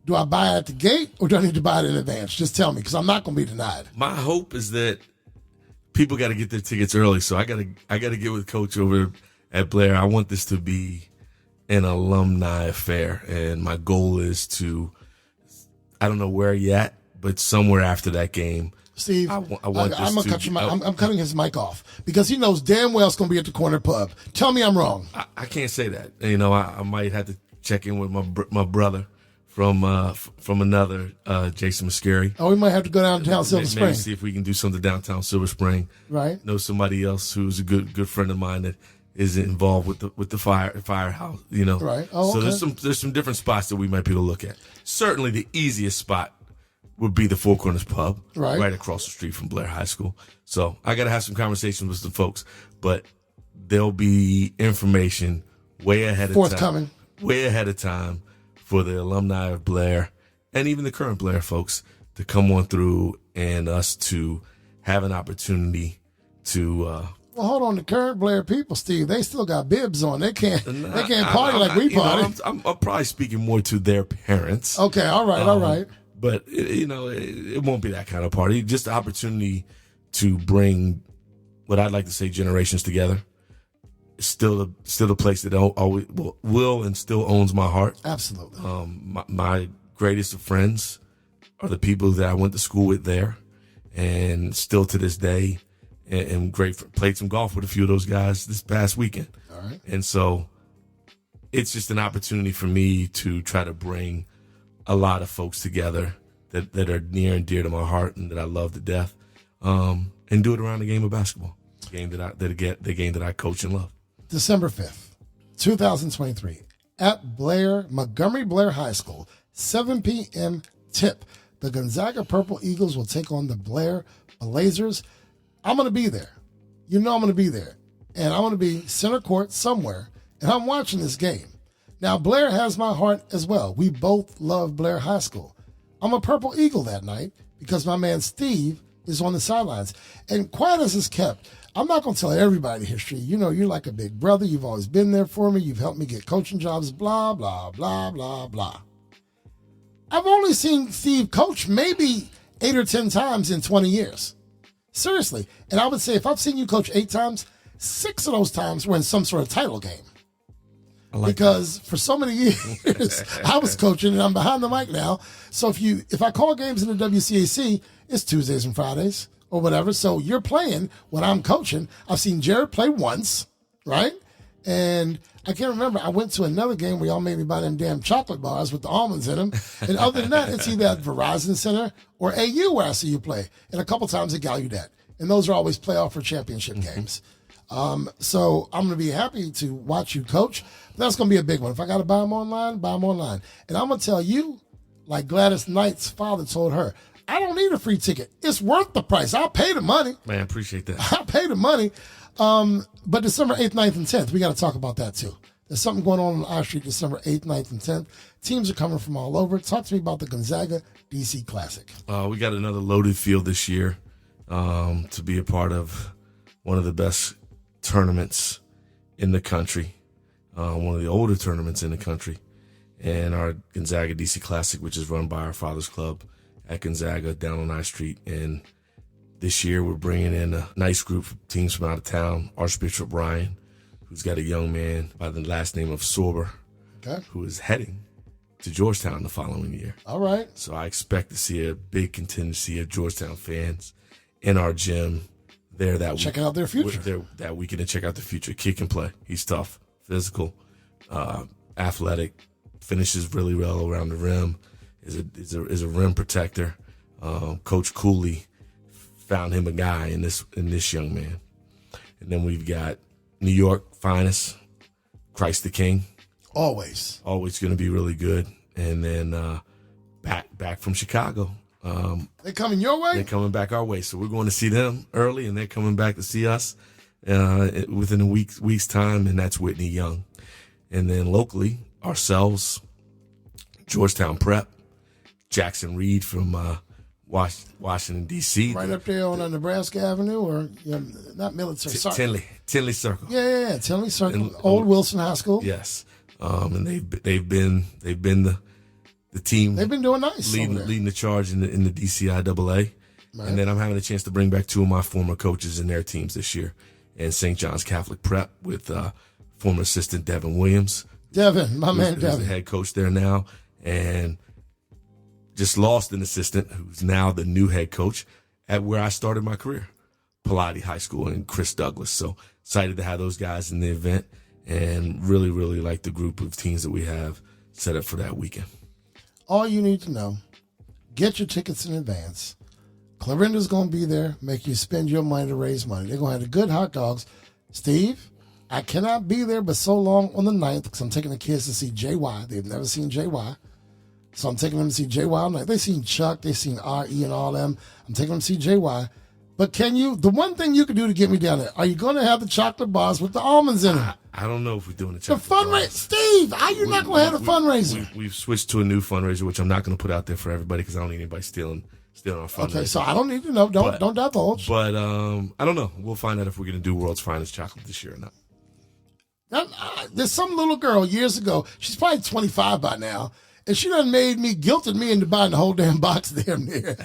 Do I buy it at the gate or do I need to buy it in advance? Just tell me, because I'm not going to be denied. My hope is that people got to get their tickets early, so I got to get with Coach over at Blair. I want this to be an alumni affair, and my goal is to, I don't know where yet, but somewhere after that game. Steve, I'm cutting his mic off because he knows damn well it's going to be at the corner pub. Tell me I'm wrong. I can't say that. I might have to check in with my brother from another Jason Muscari. Oh, we might have to go downtown Silver Spring. Maybe see if we can do something downtown Silver Spring. Right. Know somebody else who's a good friend of mine that is involved with the firehouse. Right. Oh, okay. So there's some different spots that we might be able to look at. Certainly, the easiest spot would be the Four Corners Pub, right across the street from Blair High School. So I got to have some conversations with some folks, but there'll be information way ahead of time for the alumni of Blair and even the current Blair folks to come on through and us to have an opportunity to. Well, hold on. The current Blair people, Steve, they still got bibs on. They can't party like we party. I'm probably speaking more to their parents. Okay, all right. But, it won't be that kind of party. Just the opportunity to bring what I'd like to say generations together. It's still a place that always will and still owns my heart. Absolutely. My greatest of friends are the people that I went to school with there. And still to this day, and played some golf with a few of those guys this past weekend. All right. And so it's just an opportunity for me to try to bring a lot of folks together that are near and dear to my heart and that I love to death, and do it around the game of basketball, the game that I coach and love. December 5th, 2023, at Montgomery Blair High School, 7 p.m. tip. The Gonzaga Purple Eagles will take on the Blair Blazers. I'm going to be there. I'm going to be there. And I'm going to be center court somewhere, and I'm watching this game. Now, Blair has my heart as well. We both love Blair High School. I'm a Purple Eagle that night because my man Steve is on the sidelines. And quiet as it's kept, I'm not going to tell everybody the history. You know, you're like a big brother. You've always been there for me. You've helped me get coaching jobs, blah, blah, blah, blah, blah. I've only seen Steve coach maybe 8 or 10 times in 20 years. Seriously. And I would say if I've seen you coach 8 times, 6 of those times were in some sort of title game. Because for so many years, I was coaching, and I'm behind the mic now. So if I call games in the WCAC, it's Tuesdays and Fridays or whatever. So you're playing when I'm coaching. I've seen Jared play once, right? And I can't remember. I went to another game where y'all made me buy them damn chocolate bars with the almonds in them. And other than that, it's either at Verizon Center or AU where I see you play. And a couple times at Gallaudet. And those are always playoff or championship games. So I'm going to be happy to watch you coach. But that's going to be a big one. If I got to buy them online, buy them online. And I'm going to tell you, like Gladys Knight's father told her, I don't need a free ticket. It's worth the price. I'll pay the money. Man, I appreciate that. I'll pay the money. But December 8th, 9th, and 10th, we got to talk about that too. There's something going on I Street December 8th, 9th, and 10th. Teams are coming from all over. Talk to me about the Gonzaga DC Classic. We got another loaded field this year to be a part of one of the best tournaments in the country, one of the older tournaments in the country, and our Gonzaga DC Classic, which is run by our Father's Club at Gonzaga down on I Street. And this year we're bringing in a nice group of teams from out of town. Archbishop Ryan, who's got a young man by the last name of Sorber, who is heading to Georgetown the following year. All right. So I expect to see a big contingency of Georgetown fans in our gym there that week. Checking out their future. That weekend and check out the future. Kid can play. He's tough, physical, athletic, finishes really well around the rim, is a rim protector. Coach Cooley found him a guy in this young man. And then we've got New York finest, Christ the King. Always going to be really good. And then back from Chicago. They coming your way? They're coming back our way. So we're going to see them early, and they're coming back to see us within a week's time, and that's Whitney Young. And then locally, ourselves, Georgetown Prep, Jackson Reed from Washington, D.C. Right up there on Nebraska Avenue, or not military. Tinley Circle. Yeah, Tinley Circle, and Old Wilson High School. Yes, and they've been the team. They've been doing nice, leading the charge in the DCIAA. Right. And then I'm having a chance to bring back 2 of my former coaches in their teams this year, and St. John's Catholic Prep with former assistant Devin Williams. Who's the head coach there now, and just lost an assistant who's now the new head coach at where I started my career, Pilate High School, and Chris Douglas. So excited to have those guys in the event, and really, really like the group of teams that we have set up for that weekend. All you need to know, get your tickets in advance. Clarinda's going to be there, make you spend your money to raise money. They're going to have the good hot dogs. Steve, I cannot be there but so long on the 9th because I'm taking the kids to see JY. They've never seen JY. So I'm taking them to see JY all night. They've seen Chuck, they've seen RE and all them. I'm taking them to see JY. But the one thing you can do to get me down there, are you going to have the chocolate bars with the almonds in them? I don't know if we're doing the chocolate bars. Steve, how you not going to have the fundraiser? We've switched to a new fundraiser, which I'm not going to put out there for everybody because I don't need anybody stealing our fundraiser. Okay, so I don't need to know. Don't divulge. But I don't know. We'll find out if we're going to do World's Finest Chocolate this year or not. There's some little girl years ago. She's probably 25 by now. And she done guilted me into buying the whole damn box damn near.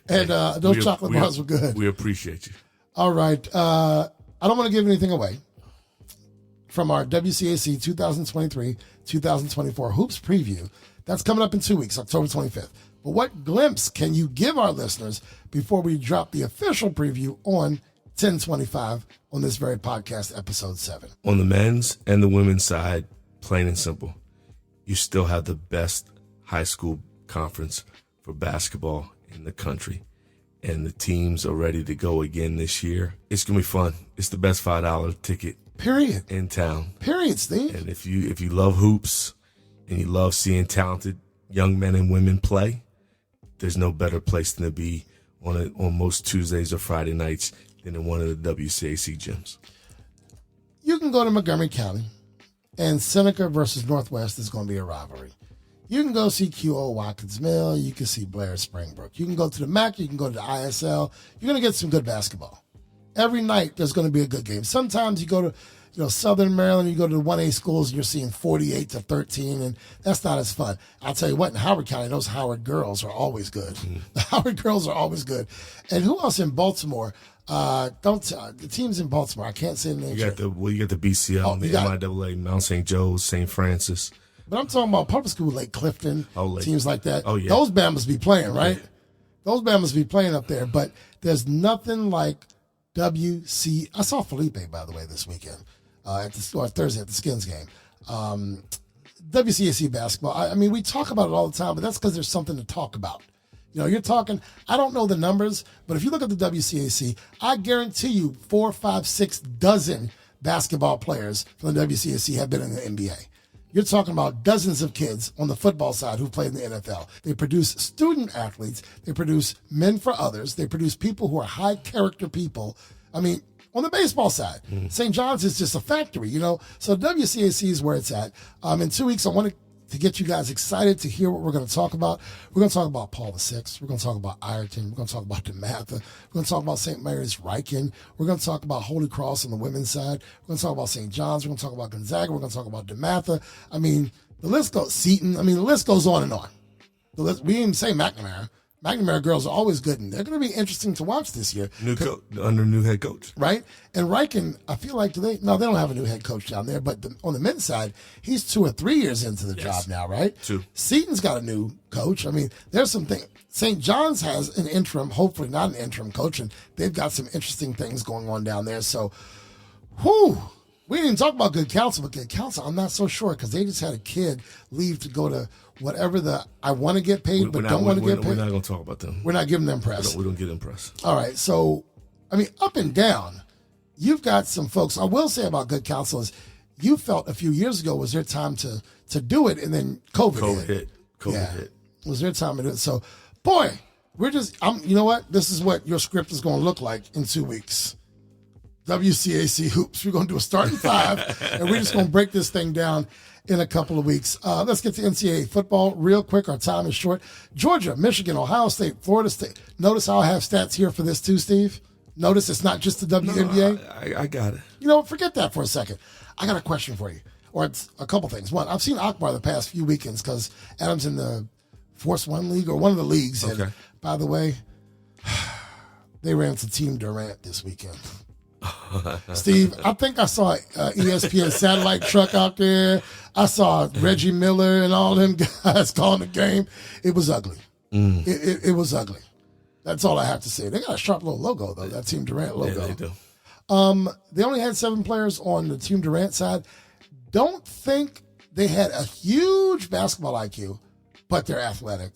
Those chocolate bars were good. We appreciate you. All right. I don't want to give anything away from our WCAC 2023-2024 Hoops Preview. That's coming up in 2 weeks, October 25th. But what glimpse can you give our listeners before we drop the official preview on 10/25 on this very podcast, episode 7? On the men's and the women's side, plain and simple, you still have the best high school conference for basketball in the country. And the teams are ready to go again this year. It's going to be fun. It's the best $5 ticket. Period. In town. Period, Steve. And if you love hoops and you love seeing talented young men and women play, there's no better place than to be on most Tuesdays or Friday nights than in one of the WCAC gyms. You can go to Montgomery County And Seneca versus Northwest is going to be a rivalry. You can go see QO Watkins Mill. You can see Blair Springbrook. You can go to the MAC. You can go to the ISL. You're going to get some good basketball. Every night there's going to be a good game. Sometimes you go to Southern Maryland, you go to the 1A schools, and you're seeing 48-13, and that's not as fun. I'll tell you what, in Howard County, those Howard girls are always good. The Howard girls are always good. And who else in Baltimore? The teams in Baltimore, I can't say the name. You got the BCL, the MIAA, Mount St. Joe's, St. Francis. But I'm talking about public school, Lake Clifton, teams like that. Oh, yeah. Those Bama's be playing, right? Yeah. Those Bama's be playing up there. But there's nothing like WC. I saw Felipe, by the way, this weekend. Thursday at the Skins game. WCAC basketball. I mean, we talk about it all the time, but that's because there's something to talk about. You're talking, I don't know the numbers, but if you look at the WCAC, I guarantee you 4, 5, 6 dozen basketball players from the WCAC have been in the NBA. You're talking about dozens of kids on the football side who played in the NFL. They produce student athletes. They produce men for others. They produce people who are high character people. I mean, on the baseball side, St. John's is just a factory, So WCAC is where it's at. In 2 weeks, I wanted to get you guys excited to hear what we're going to talk about. We're going to talk about Paul VI. We're going to talk about Ireton. We're going to talk about DeMatha. We're going to talk about St. Mary's Riken. We're going to talk about Holy Cross on the women's side. We're going to talk about St. John's. We're going to talk about Gonzaga. We're going to talk about DeMatha. I mean, the list goes, Seton. I mean, the list goes on and on. We didn't even say McNamara. McNamara girls are always good, and they're going to be interesting to watch this year. Under new head coach. Right? And Riken, I feel like they don't have a new head coach down there, but on the men's side, he's 2 or 3 years into the job now, right? 2. Seton's got a new coach. I mean, there's some things. St. John's has an interim, hopefully not an interim coach, and they've got some interesting things going on down there. So, we didn't talk about Good Counsel, but Good Counsel, I'm not so sure because they just had a kid leave to go to whatever I want to get paid but don't want to get paid. We're not going to talk about them. We're not giving them press. We don't get them press. All right. So, I mean, up and down, you've got some folks. I will say about Good Counsel is you felt a few years ago was their time to do it, and then COVID hit. COVID hit. It was their time to do it. So, boy, you know what? This is what your script is going to look like in 2 weeks. WCAC hoops. We're going to do a starting 5, and we're just going to break this thing down in a couple of weeks. Let's get to NCAA football real quick. Our time is short. Georgia, Michigan, Ohio State, Florida State. Notice how I have stats here for this too, Steve? Notice it's not just the WNBA? No, I got it. Forget that for a second. I got a question for you, or it's a couple things. One, I've seen Akbar the past few weekends because Adam's in the Force One League or one of the leagues. Okay. And by the way, they ran to Team Durant this weekend. Steve, I think I saw ESPN satellite truck out there. I saw Reggie Miller and all them guys calling the game. It was ugly. It was ugly. That's all I have to say. They got a sharp little logo, though, that Team Durant logo. Yeah, they do. They only had 7 players on the Team Durant side. Don't think they had a huge basketball IQ, but they're athletic.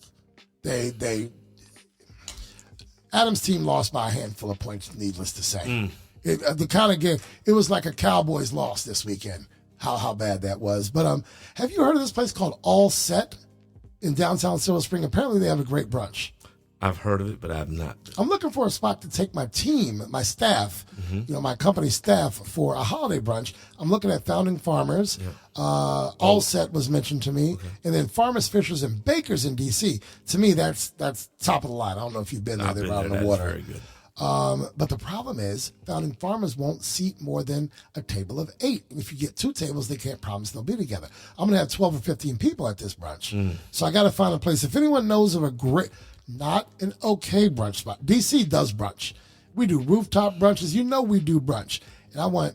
Adam's team lost by a handful of points, needless to say. The kind of game, it was like a Cowboys loss this weekend, how bad that was. But have you heard of this place called All Set in downtown Silver Spring? Apparently they have a great brunch. I've heard of it, but I have not. I'm looking for a spot to take my team, my staff, my company staff for a holiday brunch. I'm looking at Founding Farmers. Yeah. All Set was mentioned to me. Okay. And then Farmers, Fishers, and Bakers in D.C. To me, that's top of the line. I don't know if you've been there. They're out on the water. Very good. But the problem is Founding Farmers won't seat more than a table of 8. And if you get 2 tables, they can't promise they'll be together. I'm going to have 12 or 15 people at this brunch. So I got to find a place. If anyone knows of a great, not an okay brunch spot. DC does brunch. We do rooftop brunches. We do brunch. And I'm going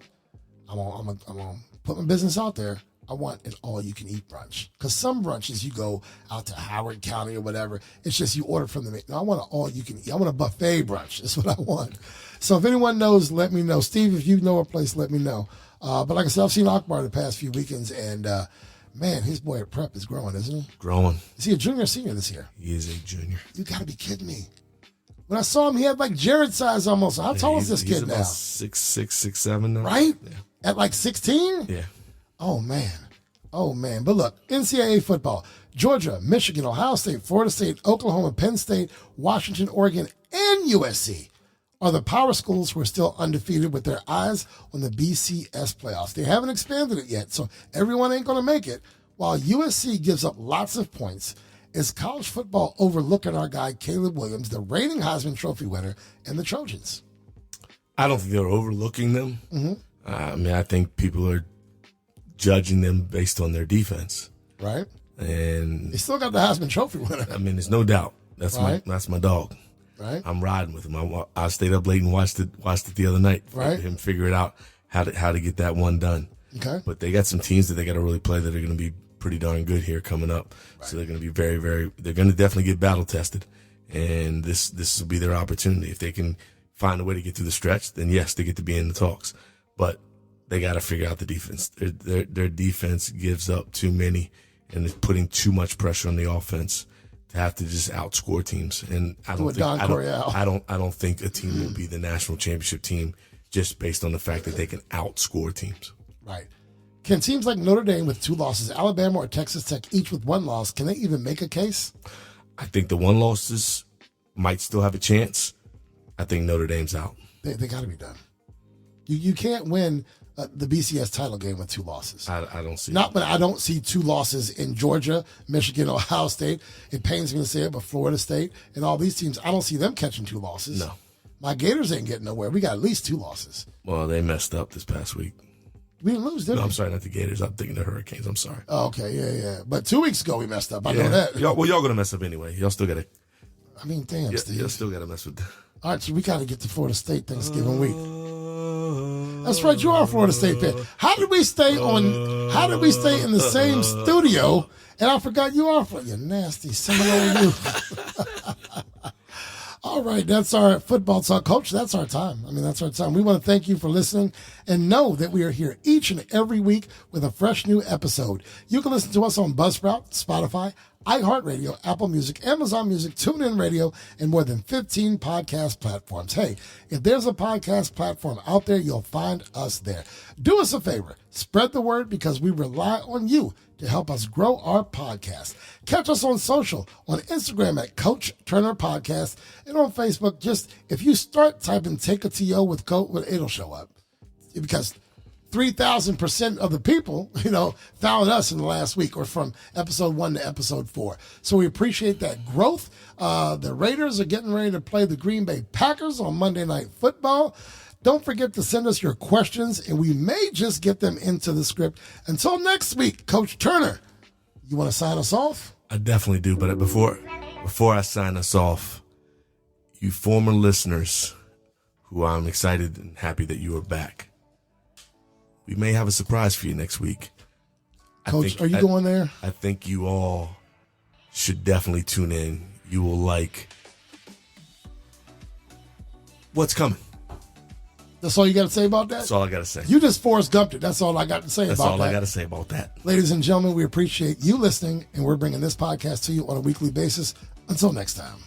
to put my business out there. I want an all-you-can-eat brunch. Because some brunches, you go out to Howard County or whatever. It's just you order from the. No, I want an all-you-can-eat. I want a buffet brunch. That's what I want. So if anyone knows, let me know. Steve, if you know a place, let me know. But like I said, I've seen Akbar the past few weekends, and man, his boy at prep is growing, isn't he? Growing. Is he a junior or senior this year? He is a junior. You got to be kidding me. When I saw him, he had like Jared size almost. How tall is this kid now? He's about 6'6", 6'7" now. Right? Yeah. At like 16? Yeah. Oh, man. But look, NCAA football. Georgia, Michigan, Ohio State, Florida State, Oklahoma, Penn State, Washington, Oregon, and USC are the power schools who are still undefeated with their eyes on the BCS playoffs. They haven't expanded it yet, so everyone ain't going to make it. While USC gives up lots of points, is college football overlooking our guy Caleb Williams, the reigning Heisman Trophy winner, and the Trojans? I don't think they're overlooking them. Mm-hmm. I mean, I think people are judging them based on their defense. Right. And they still got the Heisman Trophy winner. I mean, there's no doubt. That's my dog. Right. I'm riding with him. I stayed up late and watched it the other night. Right. Him figure it out how to get that one done. Okay. But they got some teams that they got to really play that are going to be pretty darn good here coming up. Right. So they're going to be very, very. They're going to definitely get battle tested, and this will be their opportunity. If they can find a way to get through the stretch, then yes, they get to be in the talks. But they got to figure out the defense. Their defense gives up too many, and is putting too much pressure on the offense to have to just outscore teams. And I don't think a team will be the national championship team just based on the fact that they can outscore teams. Right. Can teams like Notre Dame with 2 losses, Alabama or Texas Tech each with 1 loss, can they even make a case? I think the 1 losses might still have a chance. I think Notre Dame's out. They got to be done. You can't win the BCS title game with 2 losses. I don't see Not, but I don't see 2 losses in Georgia, Michigan, Ohio State. It pains me to say it, but Florida State and all these teams, I don't see them catching 2 losses. No. My Gators ain't getting nowhere. We got at least 2 losses. Well, they messed up this past week. We didn't lose, did we? No, I'm sorry, not the Gators. I'm thinking the Hurricanes. I'm sorry. Oh, okay, yeah. But 2 weeks ago we messed up. I know that. Y'all going to mess up anyway. Y'all still got to. I mean, damn, Steve. Y'all still got to mess with that. All right, so we got to get to Florida State Thanksgiving week. That's right, you are a Florida State fan. How did we stay in the same studio? And I forgot you are Florida. You nasty Seminole you. All right, that's our football talk. Coach, that's our time. I mean, that's our time. We want to thank you for listening and know that we are here each and every week with a fresh new episode. You can listen to us on Buzzsprout, Spotify, iHeartRadio, Apple Music, Amazon Music, TuneIn Radio, and more than 15 podcast platforms. Hey, if there's a podcast platform out there, you'll find us there. Do us a favor. Spread the word because we rely on you to help us grow our podcast. Catch us on social, on Instagram at Coach Turner Podcast, and on Facebook, just if you start typing Take a TO with Coach, it'll show up. Because 3,000% of the people, found us in the last week or from episode 1 to episode 4. So we appreciate that growth. The Raiders are getting ready to play the Green Bay Packers on Monday Night Football. Don't forget to send us your questions, and we may just get them into the script. Until next week, Coach Turner, you want to sign us off? I definitely do, but before I sign us off, you former listeners who I'm excited and happy that you are back, we may have a surprise for you next week. Coach, are you going there? I think you all should definitely tune in. You will like what's coming. That's all you got to say about that? That's all I got to say. You just Forrest Gumped it. That's all I got to say about that. That's all I got to say about that. Ladies and gentlemen, we appreciate you listening, and we're bringing this podcast to you on a weekly basis. Until next time.